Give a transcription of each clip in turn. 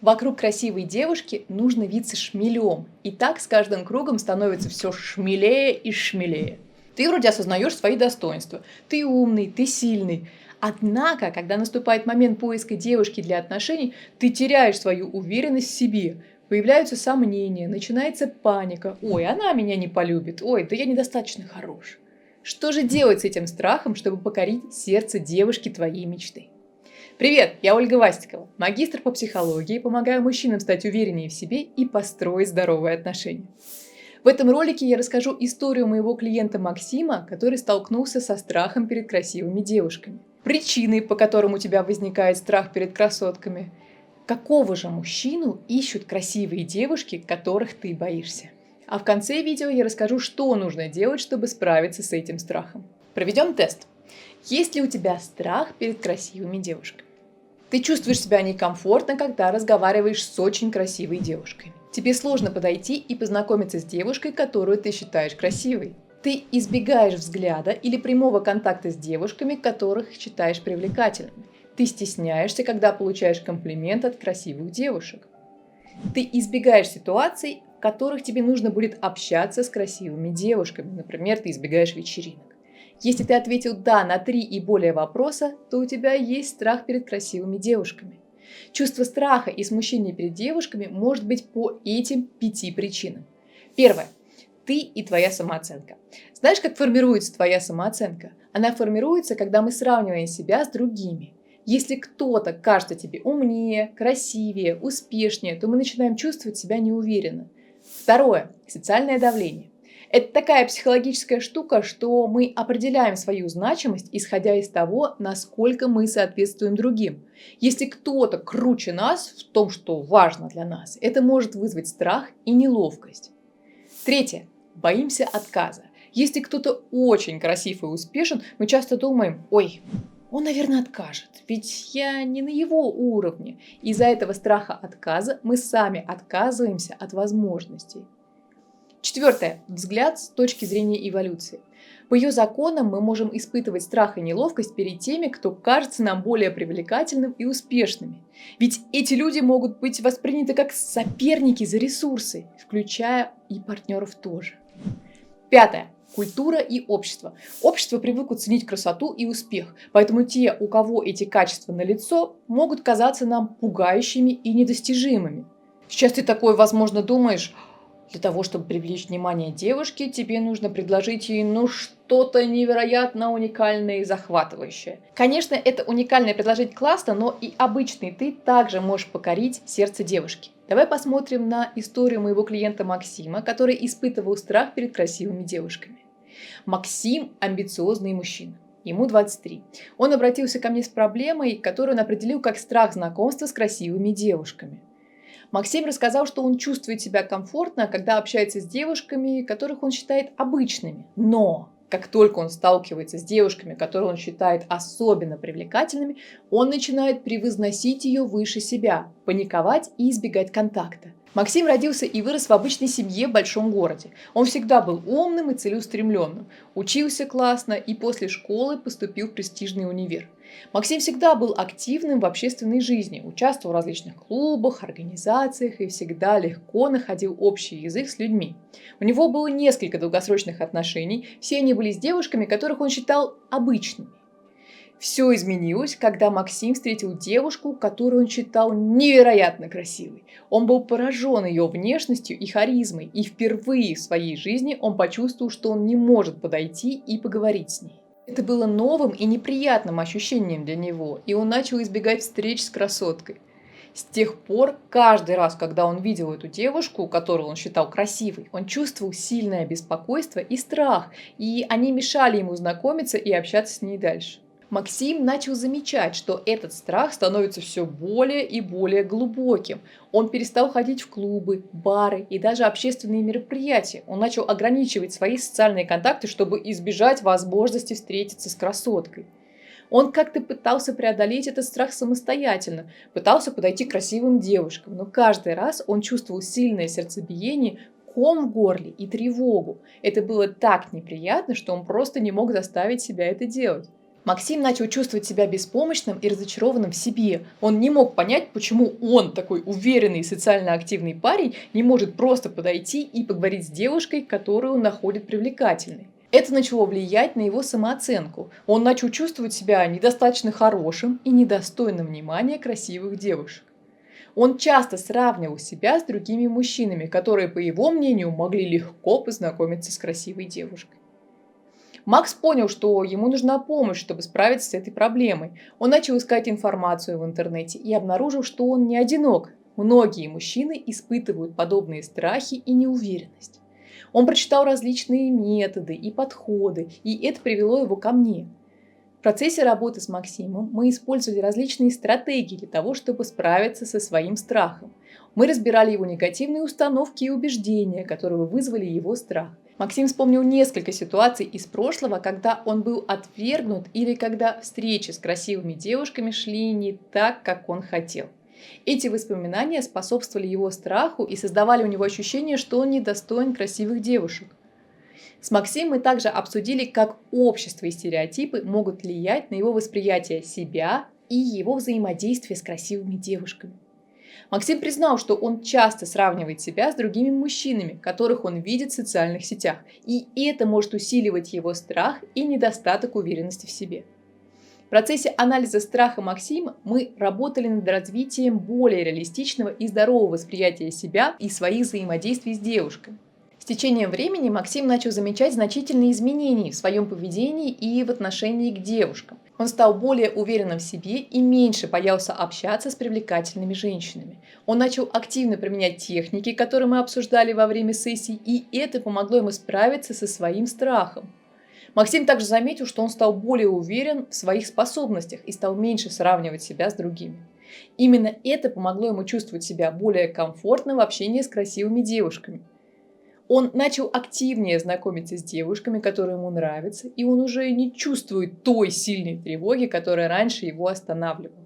Вокруг красивой девушки нужно виться шмелем, и так с каждым кругом становится все шмелее и шмелее. Ты вроде осознаешь свои достоинства, ты умный, ты сильный. Однако, когда наступает момент поиска девушки для отношений, ты теряешь свою уверенность в себе. Появляются сомнения, начинается паника. Ой, она меня не полюбит, ой, да я недостаточно хорош. Что же делать с этим страхом, чтобы покорить сердце девушки твоей мечты? Привет, я Ольга Вастикова, магистр по психологии, помогаю мужчинам стать увереннее в себе и построить здоровые отношения. В этом ролике я расскажу историю моего клиента Максима, который столкнулся со страхом перед красивыми девушками. Причины, по которым у тебя возникает страх перед красотками. Какого же мужчину ищут красивые девушки, которых ты боишься? А в конце видео я расскажу, что нужно делать, чтобы справиться с этим страхом. Проведем тест. Есть ли у тебя страх перед красивыми девушками? Ты чувствуешь себя некомфортно, когда разговариваешь с очень красивой девушкой. Тебе сложно подойти и познакомиться с девушкой, которую ты считаешь красивой. Ты избегаешь взгляда или прямого контакта с девушками, которых считаешь привлекательными. Ты стесняешься, когда получаешь комплимент от красивых девушек. Ты избегаешь ситуаций, в которых тебе нужно будет общаться с красивыми девушками. Например, ты избегаешь вечеринок. Если ты ответил «да» на 3 и более вопроса, то у тебя есть страх перед красивыми девушками. Чувство страха и смущения перед девушками может быть по этим 5 причинам. Первое. Ты и твоя самооценка. Знаешь, как формируется твоя самооценка? Она формируется, когда мы сравниваем себя с другими. Если кто-то кажется тебе умнее, красивее, успешнее, то мы начинаем чувствовать себя неуверенно. Второе. Социальное давление. Это такая психологическая штука, что мы определяем свою значимость, исходя из того, насколько мы соответствуем другим. Если кто-то круче нас в том, что важно для нас, это может вызвать страх и неловкость. Третье. Боимся отказа. Если кто-то очень красив и успешен, мы часто думаем: ой, он, наверное, откажет, ведь я не на его уровне. Из-за этого страха отказа мы сами отказываемся от возможностей. Четвертое. Взгляд с точки зрения эволюции. По ее законам мы можем испытывать страх и неловкость перед теми, кто кажется нам более привлекательным и успешными. Ведь эти люди могут быть восприняты как соперники за ресурсы, включая и партнеров тоже. Пятое. Культура и общество. Общество привыкло ценить красоту и успех, поэтому те, у кого эти качества налицо, могут казаться нам пугающими и недостижимыми. Сейчас ты такой, возможно, думаешь: для того, чтобы привлечь внимание девушки, тебе нужно предложить ей что-то невероятно уникальное и захватывающее. Конечно, это уникальное предложить классно, но и обычный ты также можешь покорить сердце девушки. Давай посмотрим на историю моего клиента Максима, который испытывал страх перед красивыми девушками. Максим – амбициозный мужчина. Ему 23. Он обратился ко мне с проблемой, которую он определил как страх знакомства с красивыми девушками. Максим рассказал, что он чувствует себя комфортно, когда общается с девушками, которых он считает обычными. Но как только он сталкивается с девушками, которые он считает особенно привлекательными, он начинает превозносить ее выше себя, паниковать и избегать контакта. Максим родился и вырос в обычной семье в большом городе. Он всегда был умным и целеустремленным, учился классно и после школы поступил в престижный универ. Максим всегда был активным в общественной жизни, участвовал в различных клубах, организациях и всегда легко находил общий язык с людьми. У него было несколько долгосрочных отношений, все они были с девушками, которых он считал обычными. Все изменилось, когда Максим встретил девушку, которую он считал невероятно красивой. Он был поражен ее внешностью и харизмой, и впервые в своей жизни он почувствовал, что он не может подойти и поговорить с ней. Это было новым и неприятным ощущением для него, и он начал избегать встреч с красоткой. С тех пор, каждый раз, когда он видел эту девушку, которую он считал красивой, он чувствовал сильное беспокойство и страх, и они мешали ему знакомиться и общаться с ней дальше. Максим начал замечать, что этот страх становится все более и более глубоким. Он перестал ходить в клубы, бары и даже общественные мероприятия. Он начал ограничивать свои социальные контакты, чтобы избежать возможности встретиться с красоткой. Он как-то пытался преодолеть этот страх самостоятельно, пытался подойти к красивым девушкам, но каждый раз он чувствовал сильное сердцебиение, ком в горле и тревогу. Это было так неприятно, что он просто не мог заставить себя это делать. Максим начал чувствовать себя беспомощным и разочарованным в себе. Он не мог понять, почему он, такой уверенный и социально активный парень, не может просто подойти и поговорить с девушкой, которую он находит привлекательной. Это начало влиять на его самооценку. Он начал чувствовать себя недостаточно хорошим и недостойным внимания красивых девушек. Он часто сравнивал себя с другими мужчинами, которые, по его мнению, могли легко познакомиться с красивой девушкой. Макс понял, что ему нужна помощь, чтобы справиться с этой проблемой. Он начал искать информацию в интернете и обнаружил, что он не одинок. Многие мужчины испытывают подобные страхи и неуверенность. Он прочитал различные методы и подходы, и это привело его ко мне. В процессе работы с Максимом мы использовали различные стратегии для того, чтобы справиться со своим страхом. Мы разбирали его негативные установки и убеждения, которые вызвали его страх. Максим вспомнил несколько ситуаций из прошлого, когда он был отвергнут или когда встречи с красивыми девушками шли не так, как он хотел. Эти воспоминания способствовали его страху и создавали у него ощущение, что он недостоин красивых девушек. С Максимом мы также обсудили, как общество и стереотипы могут влиять на его восприятие себя и его взаимодействие с красивыми девушками. Максим признал, что он часто сравнивает себя с другими мужчинами, которых он видит в социальных сетях, и это может усиливать его страх и недостаток уверенности в себе. В процессе анализа страха Максима мы работали над развитием более реалистичного и здорового восприятия себя и своих взаимодействий с девушками. С течением времени Максим начал замечать значительные изменения в своем поведении и в отношении к девушкам. Он стал более уверенным в себе и меньше боялся общаться с привлекательными женщинами. Он начал активно применять техники, которые мы обсуждали во время сессий, и это помогло ему справиться со своим страхом. Максим также заметил, что он стал более уверен в своих способностях и стал меньше сравнивать себя с другими. Именно это помогло ему чувствовать себя более комфортно в общении с красивыми девушками. Он начал активнее знакомиться с девушками, которые ему нравятся, и он уже не чувствует той сильной тревоги, которая раньше его останавливала.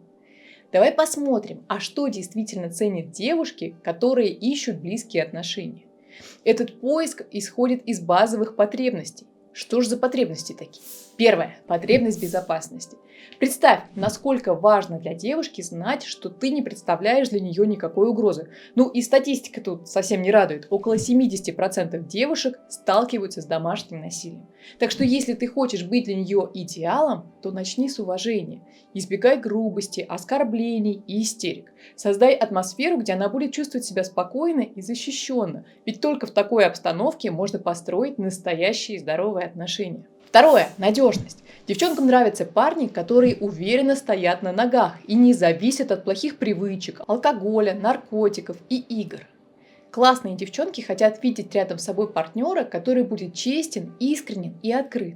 Давай посмотрим, а что действительно ценят девушки, которые ищут близкие отношения. Этот поиск исходит из базовых потребностей. Что же за потребности такие? Первое. Потребность безопасности. Представь, насколько важно для девушки знать, что ты не представляешь для нее никакой угрозы. Ну и статистика тут совсем не радует. Около 70% девушек сталкиваются с домашним насилием. Так что если ты хочешь быть для нее идеалом, то начни с уважения. Избегай грубости, оскорблений и истерик. Создай атмосферу, где она будет чувствовать себя спокойно и защищенно. Ведь только в такой обстановке можно построить настоящие здоровые отношения. Второе. Надежность. Девчонкам нравятся парни, которые уверенно стоят на ногах и не зависят от плохих привычек, алкоголя, наркотиков и игр. Классные девчонки хотят видеть рядом с собой партнера, который будет честен, искренен и открыт.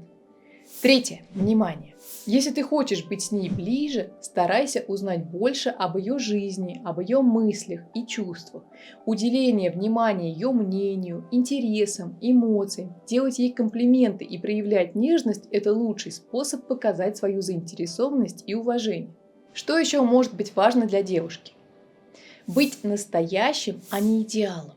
Третье. Внимание. Если ты хочешь быть с ней ближе, старайся узнать больше об ее жизни, об ее мыслях и чувствах. Уделение внимания ее мнению, интересам, эмоциям, делать ей комплименты и проявлять нежность – это лучший способ показать свою заинтересованность и уважение. Что еще может быть важно для девушки? Быть настоящим, а не идеалом.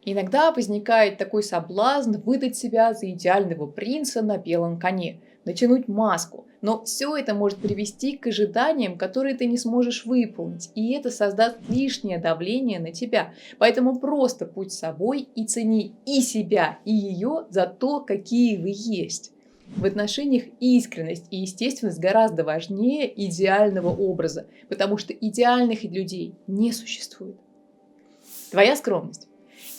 Иногда возникает такой соблазн выдать себя за идеального принца на белом коне, натянуть маску. Но все это может привести к ожиданиям, которые ты не сможешь выполнить, и это создаст лишнее давление на тебя. Поэтому просто будь собой и цени и себя, и ее за то, какие вы есть. В отношениях искренность и естественность гораздо важнее идеального образа, потому что идеальных людей не существует. Твоя скромность.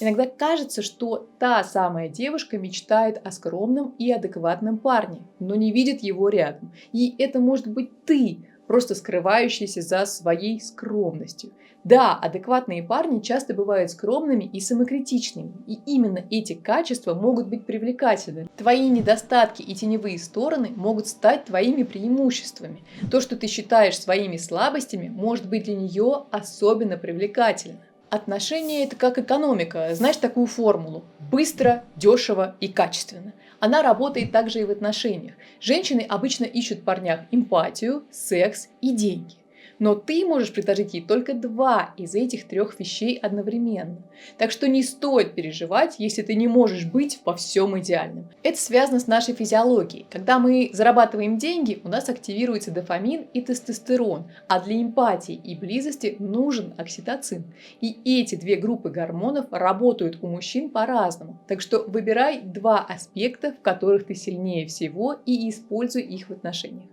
Иногда кажется, что та самая девушка мечтает о скромном и адекватном парне, но не видит его рядом. И это может быть ты, просто скрывающийся за своей скромностью. Да, адекватные парни часто бывают скромными и самокритичными, и именно эти качества могут быть привлекательны. Твои недостатки и теневые стороны могут стать твоими преимуществами. То, что ты считаешь своими слабостями, может быть для нее особенно привлекательно. Отношения – это как экономика. Знаешь такую формулу? Быстро, дешево и качественно. Она работает также и в отношениях. Женщины обычно ищут в парнях эмпатию, секс и деньги. Но ты можешь предложить ей только 2 из этих 3 вещей одновременно. Так что не стоит переживать, если ты не можешь быть во всем идеальным. Это связано с нашей физиологией. Когда мы зарабатываем деньги, у нас активируется дофамин и тестостерон, а для эмпатии и близости нужен окситоцин. И эти 2 группы гормонов работают у мужчин по-разному. Так что выбирай 2 аспекта, в которых ты сильнее всего, и используй их в отношениях.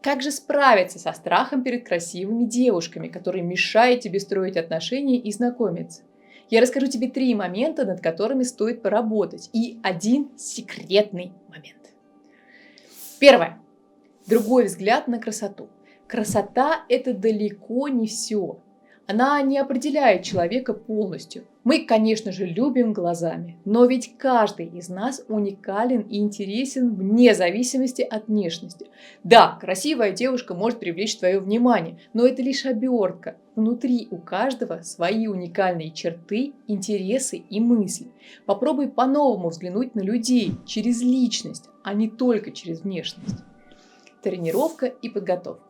Как же справиться со страхом перед красивыми девушками, которые мешают тебе строить отношения и знакомиться? Я расскажу тебе 3 момента, над которыми стоит поработать, и 1 секретный момент. Первое. Другой взгляд на красоту. Красота – это далеко не все. Она не определяет человека полностью. Мы, конечно же, любим глазами, но ведь каждый из нас уникален и интересен вне зависимости от внешности. Да, красивая девушка может привлечь твое внимание, но это лишь обертка. Внутри у каждого свои уникальные черты, интересы и мысли. Попробуй по-новому взглянуть на людей через личность, а не только через внешность. Тренировка и подготовка.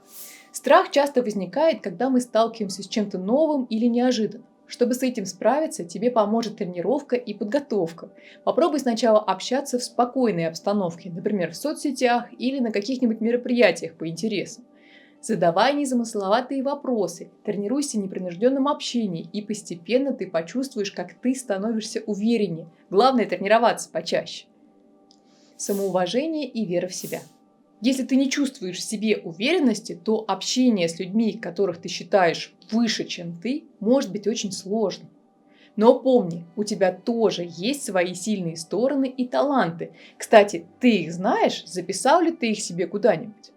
Страх часто возникает, когда мы сталкиваемся с чем-то новым или неожиданным. Чтобы с этим справиться, тебе поможет тренировка и подготовка. Попробуй сначала общаться в спокойной обстановке, например, в соцсетях или на каких-нибудь мероприятиях по интересам. Задавай незамысловатые вопросы, тренируйся в непринужденном общении, и постепенно ты почувствуешь, как ты становишься увереннее. Главное – тренироваться почаще. Самоуважение и вера в себя. Если ты не чувствуешь в себе уверенности, то общение с людьми, которых ты считаешь выше, чем ты, может быть очень сложным. Но помни, у тебя тоже есть свои сильные стороны и таланты. Кстати, ты их знаешь? Записал ли ты их себе куда-нибудь?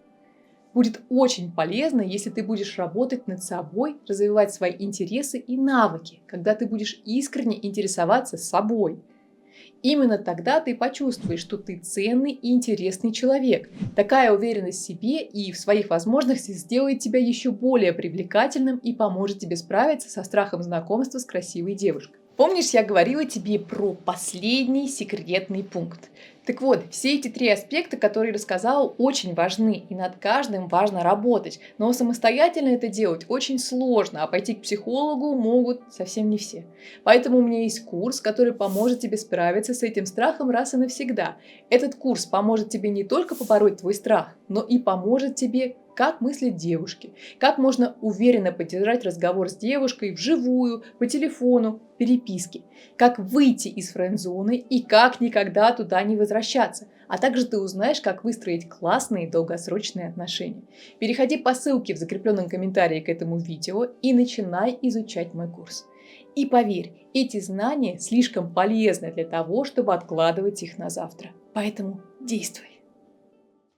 Будет очень полезно, если ты будешь работать над собой, развивать свои интересы и навыки, когда ты будешь искренне интересоваться собой. Именно тогда ты почувствуешь, что ты ценный и интересный человек. Такая уверенность в себе и в своих возможностях сделает тебя еще более привлекательным и поможет тебе справиться со страхом знакомства с красивой девушкой. Помнишь, я говорила тебе про последний секретный пункт? Так вот, все эти 3 аспекта, которые рассказала, очень важны, и над каждым важно работать. Но самостоятельно это делать очень сложно, а пойти к психологу могут совсем не все. Поэтому у меня есть курс, который поможет тебе справиться с этим страхом раз и навсегда. Этот курс поможет тебе не только побороть твой страх, но и поможет тебе, как мыслят девушки, как можно уверенно поддержать разговор с девушкой вживую, по телефону, переписке, как выйти из френд-зоны и как никогда туда не возвращаться. А также ты узнаешь, как выстроить классные долгосрочные отношения. Переходи по ссылке в закрепленном комментарии к этому видео и начинай изучать мой курс. И поверь, эти знания слишком полезны для того, чтобы откладывать их на завтра. Поэтому действуй!